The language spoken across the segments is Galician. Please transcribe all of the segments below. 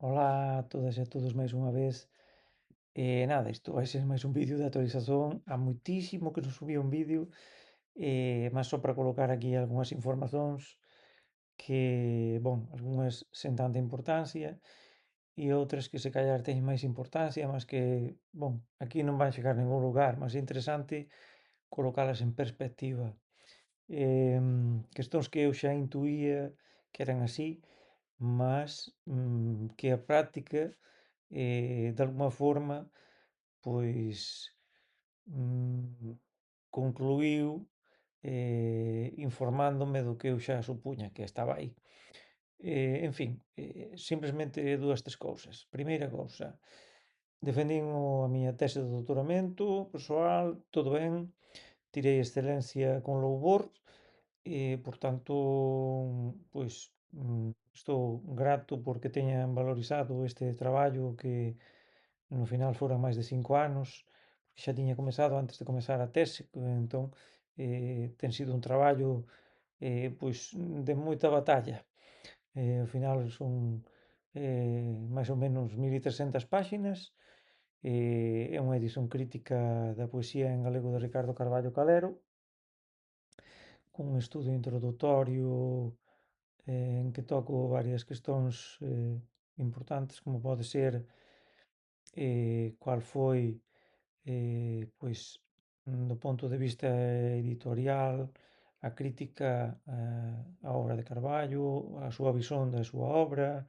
Ola a todas e a todos máis unha vez. Nada, isto vai ser máis un vídeo de actualización. Há moitísimo que non subía un vídeo, máis só para colocar aquí algunhas informacións que, bon, algunhas sen tanta importancia e outras que se callar teñen máis importancia, mas que, bon, aquí non van chegar a ningún lugar, mas é interesante colocalas en perspectiva. Cuestións que eu xa intuía que eran así, mas que a práctica de alguma forma, pois, mm, concluíu informándome do que eu xa supuña que estaba aí. En fin, simplemente dúas, tres cousas. Primeira cousa, defendín a miña tese de doutoramento persoal, todo ben, tirei excelencia con louvor e, por tanto, pois, estou grato porque teñan valorizado este traballo que no final foran máis de 5 anos, porque xa tiña comezado antes de comezar a tese, entón, ten sido un traballo, pois, de moita batalla. Ao final son, máis ou menos 1300 páxinas, é unha edición crítica da poesía en galego de Ricardo Carballo Calero, cun estudo introdutorio, en que toco varias cuestións, importantes, como pode ser, cual foi pois, do punto de vista editorial, a crítica á obra de Carballo, a súa visión da súa obra,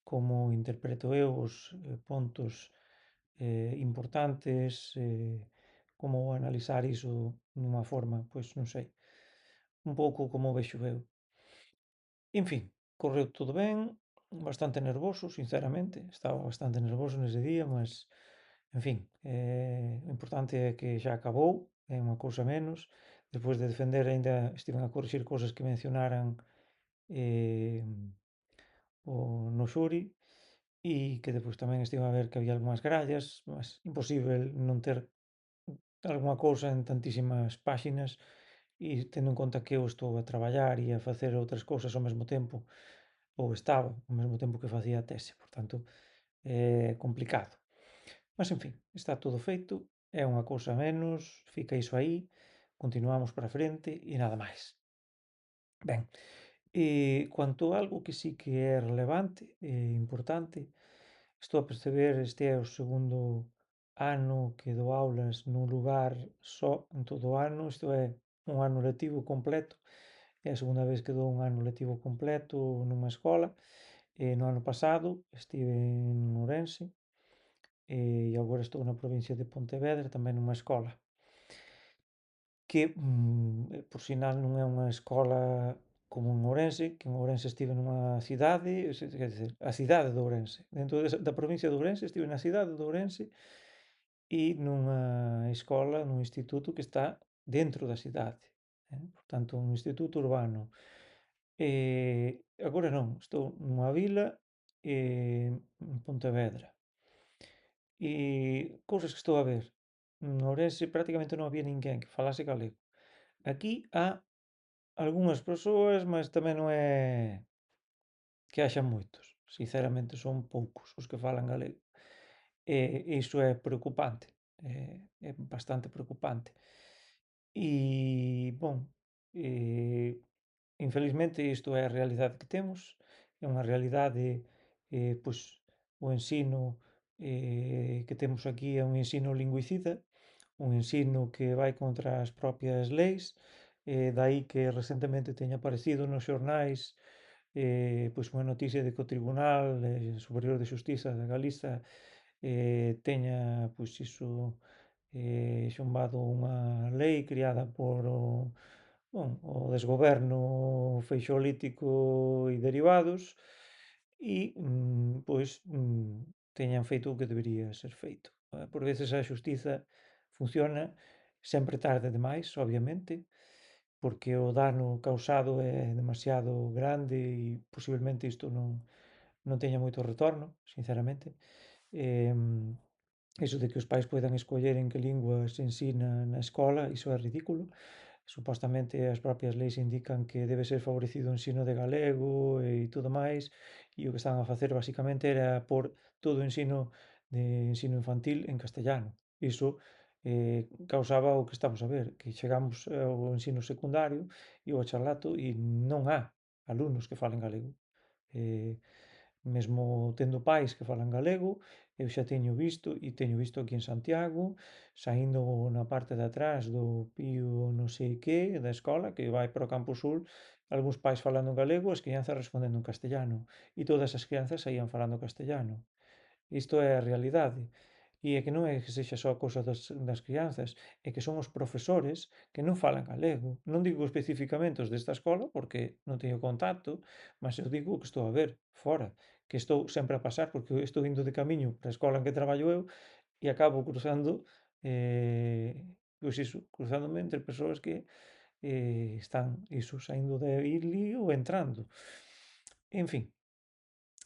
como interpreto eu os puntos importantes, como analizar iso dunha forma, pois non sei, un pouco como vexo eu. En fin, correu todo ben, bastante nervoso, sinceramente, estaba bastante nervoso nese día, mas, en fin, o importante é que xa acabou, é unha cousa menos. Despois de defender aínda estiven a corrixir cousas que mencionaran eh, no xuri e que despois tamén estive a ver que había algunhas grallas, mas imposíbel non ter algunha cousa en tantísimas páxinas e tendo en conta que eu estou a traballar e a facer outras cousas ao mesmo tempo, ou estaba ao mesmo tempo que facía a tese, por tanto, é complicado. Mas, en fin, está todo feito, é unha cousa menos, fica iso aí, continuamos para frente e nada máis. Ben, cuanto a algo que sí que é relevante e importante, estou a perceber este é o segundo ano que dou aulas nun lugar só en todo o ano, isto é, un ano lectivo completo, é a segunda vez que dou un ano lectivo completo nunha escola. No ano pasado estive en Ourense e agora estou na provincia de Pontevedra tamén nunha escola que, por sinal, non é unha escola como en Ourense, que en Ourense estive nunha cidade, quer dizer, a cidade de Ourense. Dentro da provincia de Ourense estive na cidade de Ourense e nunha escola, nun instituto que está dentro da cidade, por tanto, un instituto urbano. Agora non, estou nunha vila, en Pontevedra. E cousas que estou a ver. En Ourense prácticamente non había ninguén que falase galego. Aquí há algunhas persoas, mas tamén non é que haxa moitos. Sinceramente son poucos os que falan galego. Iso é preocupante, é bastante preocupante. Bon, infelizmente isto é a realidade que temos, é unha realidade, pois o ensino que temos aquí é un ensino lingüicida, un ensino que vai contra as propias leis, dai que recentemente teña aparecido nos xornais pois unha noticia de que o Tribunal Superior de Xustiza de Galiza teña, pois iso, xumbado unha lei criada por o desgoberno feixolítico e derivados e, pois, teñan feito o que debería ser feito. Por veces a xustiza funciona sempre tarde demais, obviamente, porque o dano causado é demasiado grande e posiblemente isto non teña moito retorno, sinceramente. Iso de que os pais poidan escoller en que lingua se ensina na escola, iso é ridículo. supostamente as propias leis indican que debe ser favorecido o ensino de galego e todo máis, e o que estaban a facer basicamente era por todo o ensino de ensino infantil en castellano. Iso causaba o que estamos a ver, que chegamos ao ensino secundario e ao bacharelato e non há alumnos que falen galego. Eh, Mesmo tendo pais que falan galego, eu xa teño visto, e teño visto aquí en Santiago, saíndo na parte de atrás do Pío non sei que, da escola, que vai para o Campo Sur, algúns pais falando en galego, as crianzas respondendo en castellano, e todas as crianzas saían falando castellano. Isto é a realidade. E é que non é que sexa só cousa das crianzas, é que son os profesores que non falan galego. Non digo especificamente os desta escola, porque non teño contacto, mas eu digo o que estou a ver fora, que estou sempre a pasar, porque eu estou indo de camiño para a escola en que traballo eu e acabo cruzando, pois iso, cruzándome entre persoas que están iso, saindo de ali ou entrando. En fin,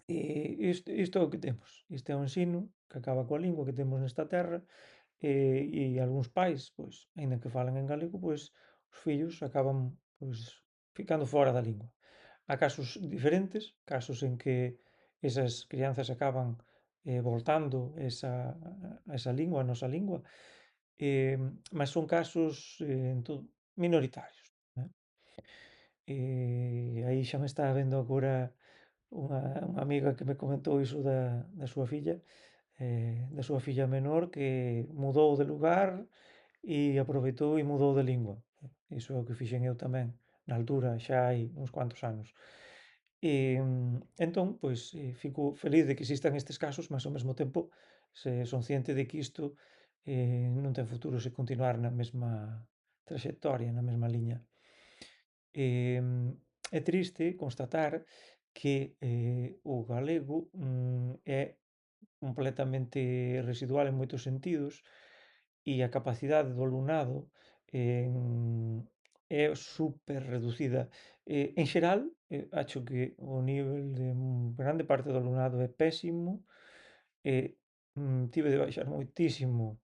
isto é o que temos. Isto é o ensino que acaba coa lingua que temos nesta terra e algúns pais, pois, aínda que falan en galego, pois os fillos acaban pois ficando fora da lingua. Há casos diferentes, casos en que esas crianzas acaban voltando a esa lingua, a nosa lingua, eh, mas son casos minoritarios, né? Aí xa me está vendo agora unha amiga que me comentou iso da súa filla, da súa filla menor que mudou de lugar e aproveitou e mudou de lingua. Iso é o que fixen eu tamén, na altura, xa hai uns cuantos anos. Entón, pois, fico feliz de que existan estes casos, mas ao mesmo tempo son ciente de que isto non ten futuro se continuar na mesma traxectoria, na mesma liña. É triste constatar que o galego é completamente residual en moitos sentidos e a capacidade do alumnado é super reducida. En xeral, acho que o nivel de grande parte do alumnado é pésimo, tive de baixar moitísimo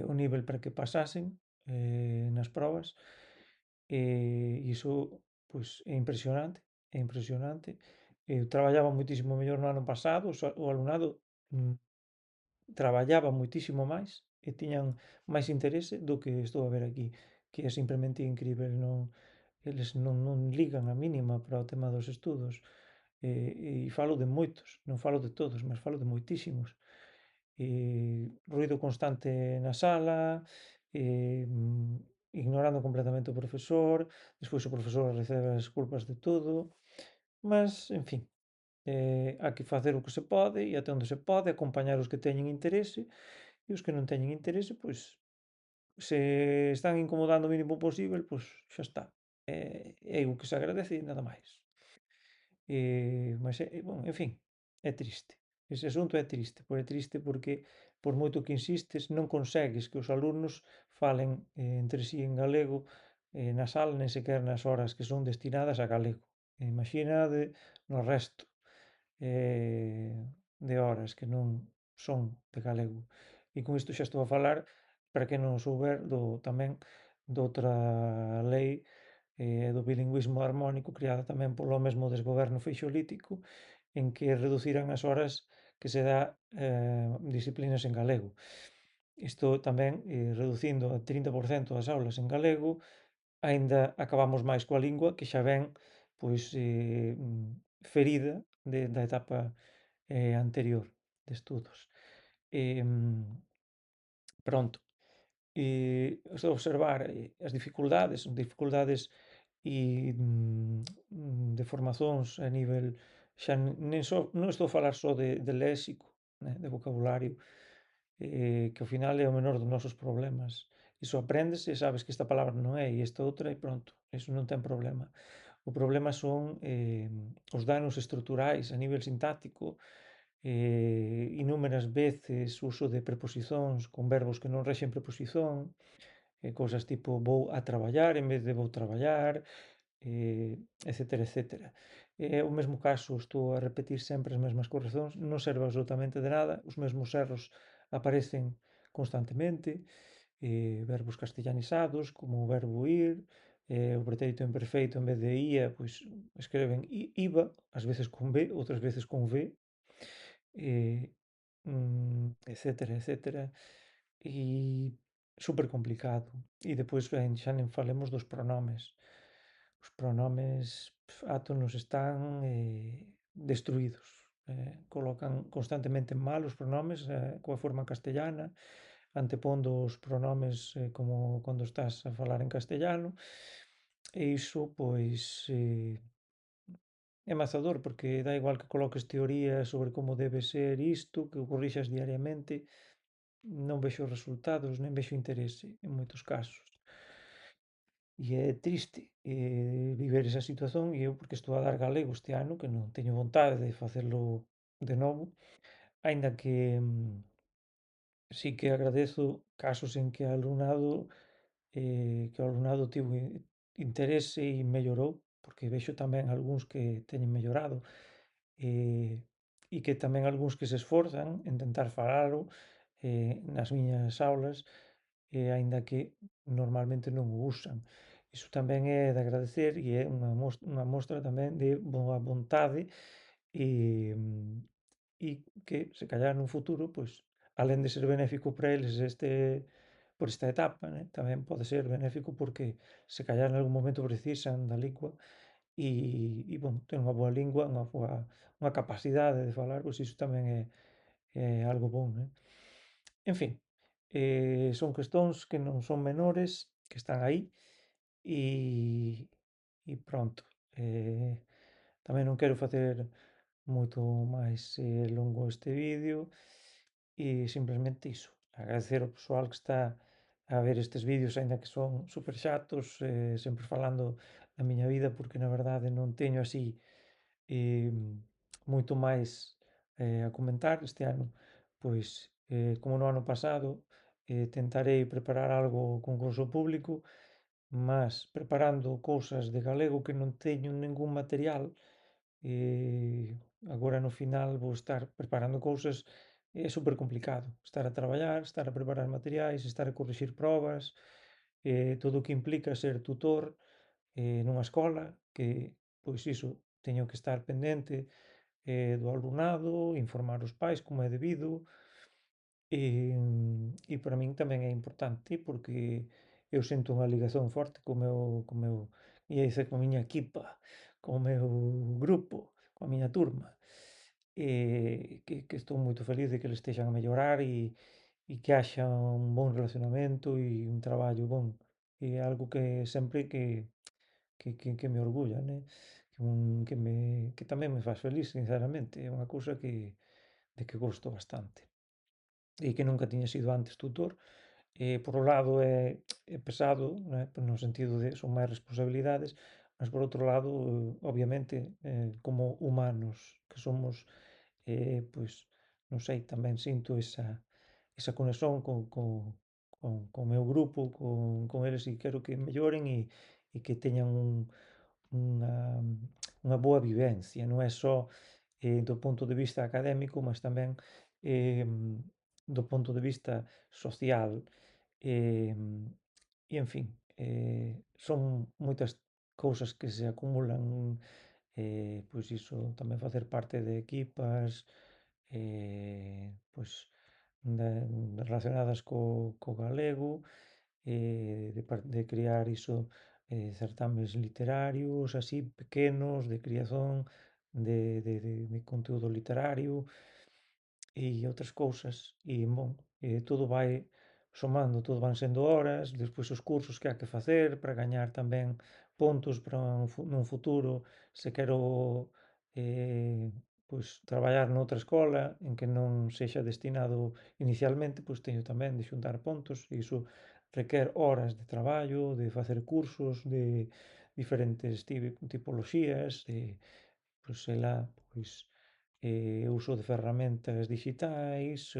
o nivel para que pasasen nas probas. Iso, pois, é impresionante, é impresionante. Eu traballaba moitísimo mellor no ano pasado, o alumnado mm, traballaba moitísimo máis e tiñan máis interese do que estou a ver aquí, que é simplemente incríbel, non, eles non ligan a mínima para o tema dos estudos. E falo de moitos, non falo de todos, mas falo de moitísimos. Ruído constante na sala, ignorando completamente o profesor, despois o profesor recebe as culpas de todo, mas, en fin, hai que facer o que se pode e até onde se pode, acompañar os que teñen interese e os que non teñen interese, pois, se están incomodando o mínimo posíbel, pois xa está. É o que se agradece e nada máis. Mas, bon, en fin, é triste. Ese asunto é triste, é triste porque por moito que insistes non consegues que os alumnos falen entre sí en galego na sala, nen sequer nas horas que son destinadas a galego. Imaxínade no resto eh, de horas que non son de galego. E con isto xa estou a falar, para que non souber, tamén doutra lei do bilingüismo harmónico creada tamén polo mesmo desgoberno feixolítico en que reduciran as horas que se dá disciplinas en galego. Isto tamén, reducindo a 30% as aulas en galego, aínda acabamos máis coa lingua que xa ven pois ferida da etapa anterior de estudos. Pronto, estou a observar as dificuldades de formazóns a nivel xa nen só non estou a falar só de léxico, né, de vocabulario, que ao final é o menor dos nosos problemas. Iso apréndese e sabes que esta palabra non é e esta outra e pronto, iso non ten problema. O problema son os danos estruturais a nivel sintáctico, inúmeras veces uso de preposicións con verbos que non rexen preposición, cousas tipo vou a traballar en vez de vou traballar, etcétera, etcétera. O mesmo caso, estou a repetir sempre as mesmas correccións, non serve absolutamente de nada, os mesmos erros aparecen constantemente, verbos castellanizados, como o verbo ir, o pretérito imperfeito en vez de ía, pois escreven iba, ás veces con B, outras veces con V, eh, etcétera, etcétera. E super complicado. E despois xa nen falemos dos pronomes. Os pronomes átonos están destruídos. Colocan constantemente mal os pronomes coa forma castellana, antepondo os pronomes como cando estás a falar en castellano, e iso pois é mazador porque dá igual que coloques teorías sobre como debe ser isto, que o corrixas diariamente, non vexo resultados, nin vexo interese en moitos casos. E é triste viver esa situación e eu porque estou a dar galego este ano, que non teño vontade de facelo de novo, aínda que sí que agradezo casos en que o alumnado tivo interese e mellorou, porque vexo tamén algúns que teñen mellorado, eh, e que tamén algúns que se esforzan en tentar falalo nas miñas aulas, aínda que normalmente non o usan. Iso tamén é de agradecer e é unha mostra tamén de boa vontade e que se callar nun futuro, pois, alén de ser benéfico para eles por esta etapa, né, tamén pode ser benéfico porque se callar nalgún momento precisan da lingua bon, ter unha boa lingua, unha capacidade de falar, pois iso tamén é algo bon, né. En fin, son cuestións que non son menores, que están aí e pronto. Tamén non quero facer moito máis longo este vídeo e simplemente iso, agradecer ao persoal que está a ver estes vídeos, aínda que son super chatos, sempre falando da miña vida, porque na verdade non teño así moito máis a comentar este ano, pois como no ano pasado, tentarei preparar algo con curso público, mas preparando cousas de galego que non teño ningún material, agora no final vou estar preparando cousas, é super complicado, estar a traballar, estar a preparar materiais, estar a corrixir probas, todo o que implica ser tutor, nunha escola que, pois iso, teño que estar pendente do alumnado, informar os pais como é debido, para min tamén é importante porque eu sinto unha ligazón forte co meu, ia dicer, coa miña equipa, co meu grupo, coa miña turma, que estou moito feliz de que eles estexan a mellorar e que haxa un bon relacionamento e un traballo bon. É algo que sempre que me orgulla, né? Que tamén me faz feliz, sinceramente. É unha cousa de que gosto bastante. E que nunca tiña sido antes tutor. Por un lado é pesado, né? No sentido de son máis responsabilidades, mas por outro lado, obviamente, como humanos que somos, pois, non sei, tamén sinto esa conexión co meu grupo, con eles e quero que melloren e que teñan unha, unha boa vivencia, non é só do punto de vista académico, mas tamén do punto de vista social. Eh, en fin, son moitas cousas que se acumulan, pois iso, tamén facer parte de equipas, pois relacionadas co galego, de crear iso, certames literarios así pequenos, de creación de conteúdo literario e outras cousas. E, bon, todo vai somando, todo van sendo horas, despois os cursos que hai que facer para gañar tamén puntos para nun futuro, se quero pois traballar noutra escola en que non sexa destinado inicialmente, pois teño tamén de xuntar puntos e iso requer horas de traballo, de facer cursos de diferentes tipoloxías, pois sei lá, pois uso de ferramentas dixitais,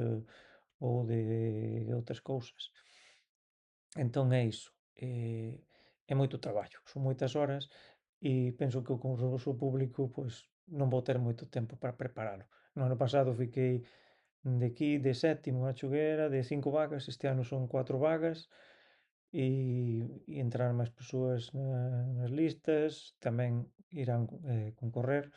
ou de outras cousas. Entón é iso, é moito traballo, son moitas horas e penso que o concurso público, pois, non vou ter moito tempo para preparalo. No ano pasado fiquei de aquí de sétimo acho que era, de 5 vagas, este ano son 4 vagas e entraron máis persoas nas listas, tamén irán concorrer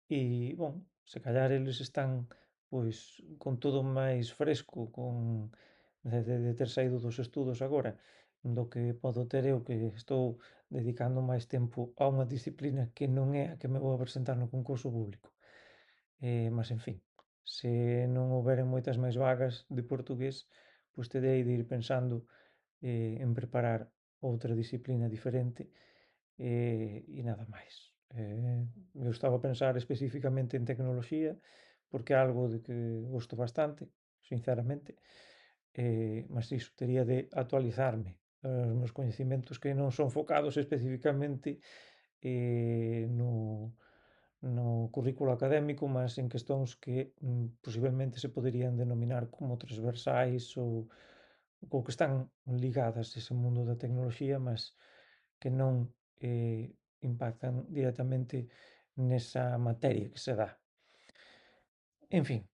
e, bon, se callar eles están pois con todo máis fresco de ter saído dos estudos agora do que podo ter eu que estou dedicando máis tempo a unha disciplina que non é a que me vou a presentar no concurso público. Mas en fin, se non houberen moitas máis vagas de portugués, pois terei de ir pensando en preparar outra disciplina diferente e nada máis. Eu estaba a pensar especificamente en tecnoloxía, porque é algo de que gosto bastante, sinceramente, mas iso, tería de actualizarme os meus coñecementos que non son focados especificamente no currículo académico, mas en cuestións que posiblemente se poderían denominar como transversais ou que están ligadas a ese mundo da tecnoloxía, mas que non impactan directamente nesa materia que se dá. En fin,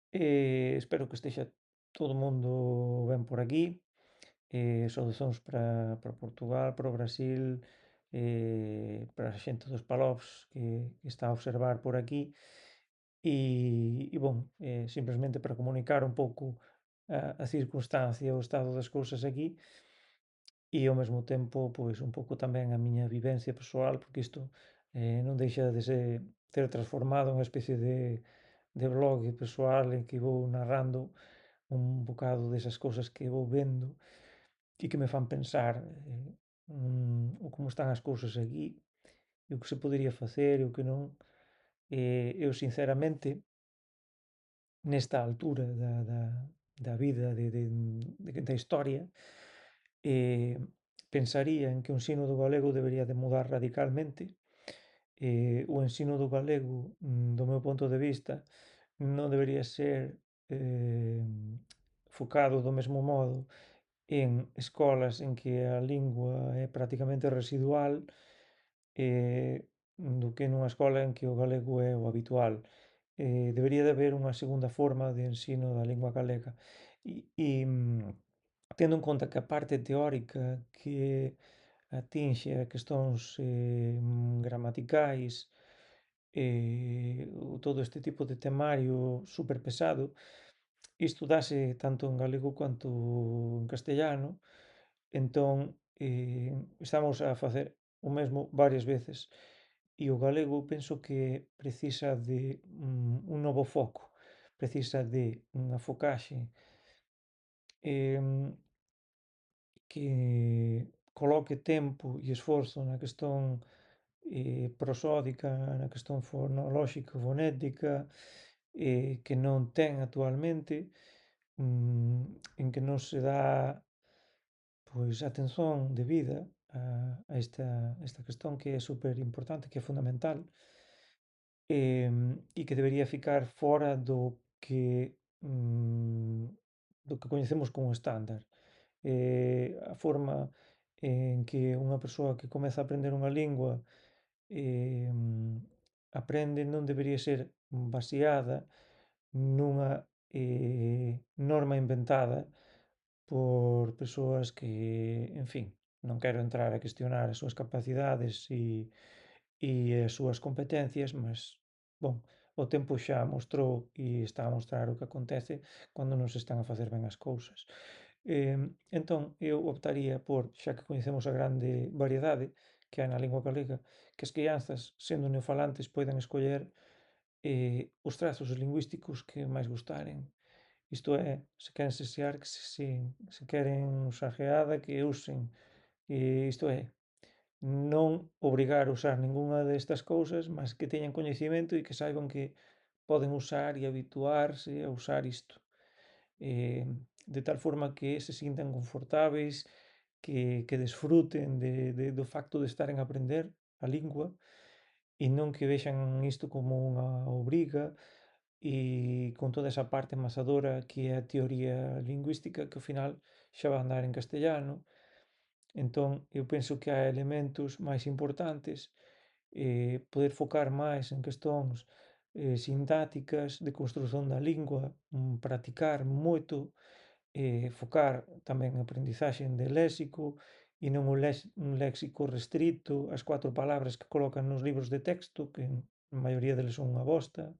espero que estexa todo o mundo ben por aquí. Saudazóns para Portugal, para o Brasil, para a xente dos Palofs que está a observar por aquí bon, simplemente para comunicar un pouco a circunstancia, o estado das cousas aquí e ao mesmo tempo, pois un pouco tamén a miña vivencia persoal, porque isto non deixa de ter transformado unha especie de blog persoal en que vou narrando un bocado desas cousas que vou vendo e que me fan pensar o como están as cousas aquí e o que se podería facer e o que non. Eu sinceramente nesta altura da vida da historia, eh, pensaría en que o ensino do galego debería de mudar radicalmente. O ensino do galego, do meu punto de vista, non debería ser focado do mesmo modo en escolas en que a lingua é prácticamente residual do que nunha escola en que o galego é o habitual. Debería de haber unha segunda forma de ensino da lingua galega tendo en conta que a parte teórica que atinxe a cuestións gramaticais todo este tipo de temario super pesado, isto dáse tanto en galego quanto en castellano, entón estamos a facer o mesmo varias veces e o galego penso que precisa de un novo foco, precisa de unha focaxe em, que coloque tempo e esforzo na cuestión prosódica, na cuestión fonolóxica, fonética, que non ten actualmente, en que non se dá pois atención debida a esta cuestión que é super importante, que é fundamental, e que debería ficar fora do que coñecemos como estándar. A forma en que unha persoa que comeza a aprender unha lingua aprende non debería ser baseada nunha norma inventada por persoas que, en fin, non quero entrar a cuestionar as súas capacidades as súas competencias, mas, bon, o tempo xa mostrou e está a mostrar o que acontece cando non se están a facer ben as cousas. Entón, eu optaría por, xa que coñecemos a grande variedade que hai na lingua galega, que as crianzas, sendo neofalantes, poidan escoller os trazos lingüísticos que máis gustaren. Isto é, se queren sesear, que seseen, se queren usar geada, que usen. Isto é, non obrigar a usar ningunha destas cousas, mas que teñan coñecemento e que saiban que poden usar e habituarse a usar isto. De tal forma que se sintan confortábeis, que desfruten do facto de estaren a aprender a lingua e non que vexan isto como unha obriga e con toda esa parte masadora que é a teoría lingüística que ao final xa vai andar en castellano. Entón, eu penso que hai elementos máis importantes, poder focar máis en cuestións sintácticas, de construción da lingua, practicar moito, focar tamén a aprendizaxe de léxico e non un léxico restrito, as 4 palabras que colocan nos libros de texto, que a maioría deles son unha bosta,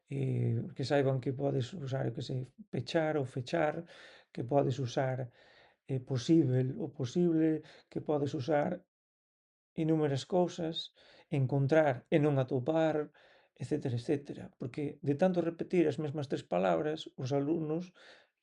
que saiban que podes usar, eu que sei, pechar ou fechar, que podes usar posíbel ou posible, que podes usar inúmeras cousas, encontrar e non atopar, etcétera, etcétera. Porque de tanto repetir as mesmas 3 palabras, os alumnos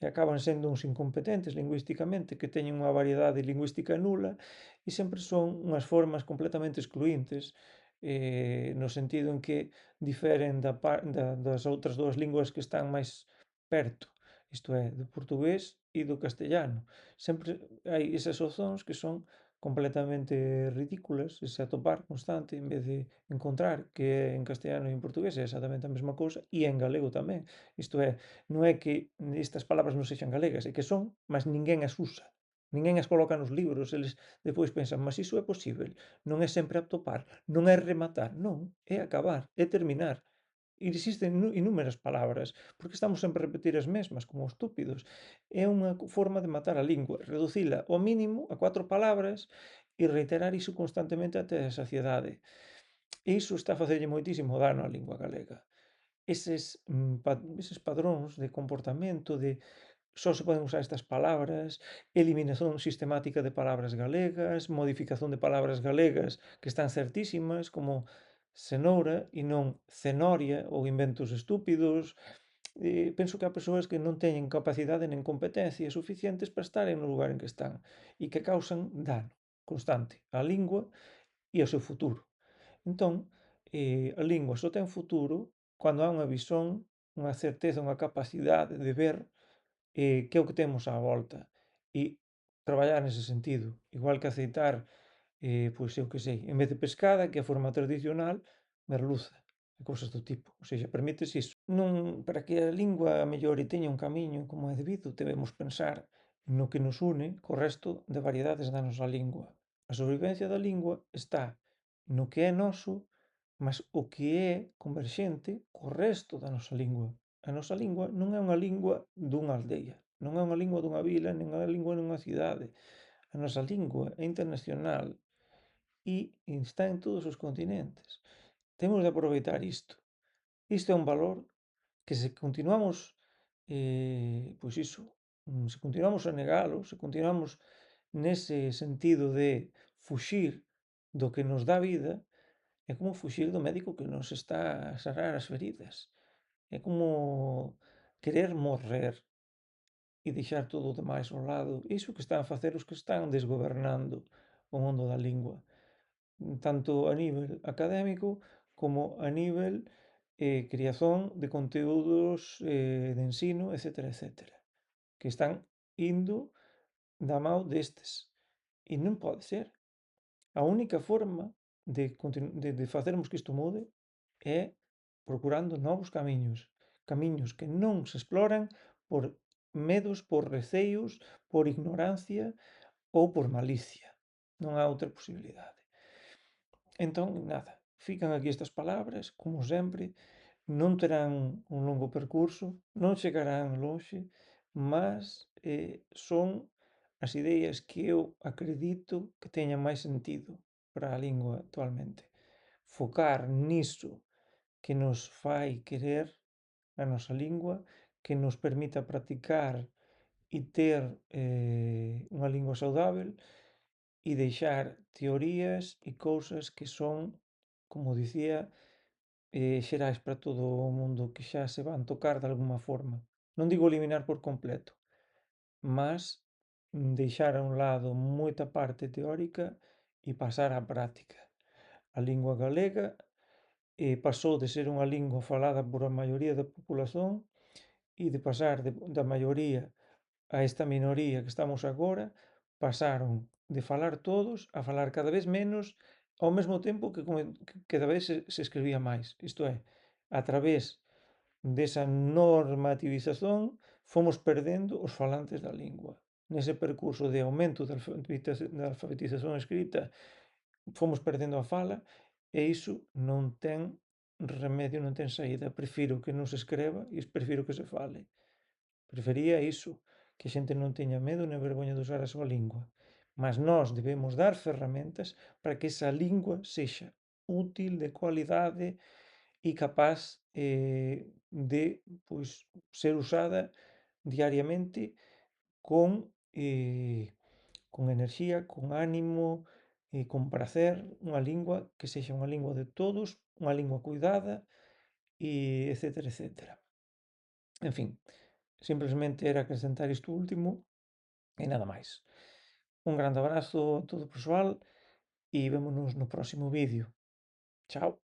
acaban sendo uns incompetentes lingüísticamente, que teñen unha variedade lingüística nula e sempre son unhas formas completamente excluíntes, no sentido en que diferen das outras dúas linguas que están máis perto, isto é, do portugués e do castellano. Sempre hai esas opcións que son completamente ridículas, ese atopar constante en vez de encontrar, que en castellano e en portugués é exactamente a mesma cousa, e en galego tamén. Isto é, non é que estas palabras non sexan galegas, é que son, mas ninguén as usa. Ninguén as coloca nos libros, eles despois pensan, mas iso é posíbel, non é sempre atopar, non é rematar, non, é acabar, é terminar. E existen inúmeras palabras, porque estamos sempre a repetir as mesmas, como estúpidos. É unha forma de matar a lingua, reducila ao mínimo a 4 palabras e reiterar iso constantemente até a saciedade. E iso está a facerlle moitísimo dano á lingua galega. Eses padróns de comportamento, de só se poden usar estas palabras, eliminación sistemática de palabras galegas, modificación de palabras galegas que están certísimas, como cenoura e non cenoria, ou inventos estúpidos. Penso que há persoas que non teñen capacidade nen competencias suficientes para estaren no lugar en que están e que causan dano constante á lingua e ao seu futuro. Entón, a lingua só ten futuro cando hai unha visón, unha certeza, unha capacidade de ver que é o que temos á volta e traballar nese sentido. Igual que aceitar, pois eu que sei, en vez de pescada, que é a forma tradicional, merluza e cousas do tipo. Ou seja, permites iso. Non, para que a lingua mellore e teña un camiño como é debido, debemos pensar no que nos une co resto de variedades da nosa lingua. A sobrevivencia da lingua está no que é noso, mas o que é converxente co resto da nosa lingua. A nosa lingua non é unha lingua dunha aldea, non é unha lingua dunha vila, nin é unha lingua dunha cidade. A nosa lingua é internacional e está en todos os continentes. Temos de aproveitar isto. Isto é un valor que se continuamos, pois iso, se continuamos a negalo, se continuamos nese sentido de fuxir do que nos dá vida, é como fuxir do médico que nos está a sarar as feridas. É como querer morrer e deixar todo o demais ao lado. Iso que están a facer os que están desgobernando o mundo da lingua, tanto a nivel académico como a nivel creación de conteúdos de ensino, etcétera, etcétera, que están indo da mao destes. E non pode ser. A única forma de facermos que isto mude é procurando novos camiños, camiños que non se exploran por medos, por receios, por ignorancia ou por malicia. Non hai outra posibilidade. Entón, nada, fican aquí estas palabras, como sempre, non terán un longo percurso, non chegarán lonxe, mas son as ideas que eu acredito que teñan máis sentido para a lingua actualmente. Focar niso que nos fai querer a nosa lingua, que nos permita practicar e ter unha lingua saudável e deixar teorías e cousas que son, como dicía, xerais para todo o mundo, que xa se van tocar de alguma forma. Non digo eliminar por completo, mas deixar a un lado moita parte teórica e pasar á práctica. A lingua galega pasou de ser unha lingua falada por a maioría da populación e de pasar da maioría a esta minoría que estamos agora, pasaron de falar todos a falar cada vez menos ao mesmo tempo que cada vez se escribía máis. Isto é, a través desa normativización fomos perdendo os falantes da lingua. Nese percurso de aumento da alfabetización escrita fomos perdendo a fala e iso non ten remedio non ten saída, prefiro que non se escriba e prefiro que se fale. Prefería iso, que a xente non teña medo nin vergoña de usar a súa lingua. Mas nós debemos dar ferramentas para que esa lingua sexa útil, de cualidade e capaz de, pois, ser usada diariamente con, con enerxía, con ánimo, con pracer, unha lingua que sexa unha lingua de todos, unha lingua cuidada, etcétera, etcétera. En fin, simplemente era acrescentar isto último e nada máis. Un grande abrazo a todo o persoal e vémonos no próximo vídeo. Chao.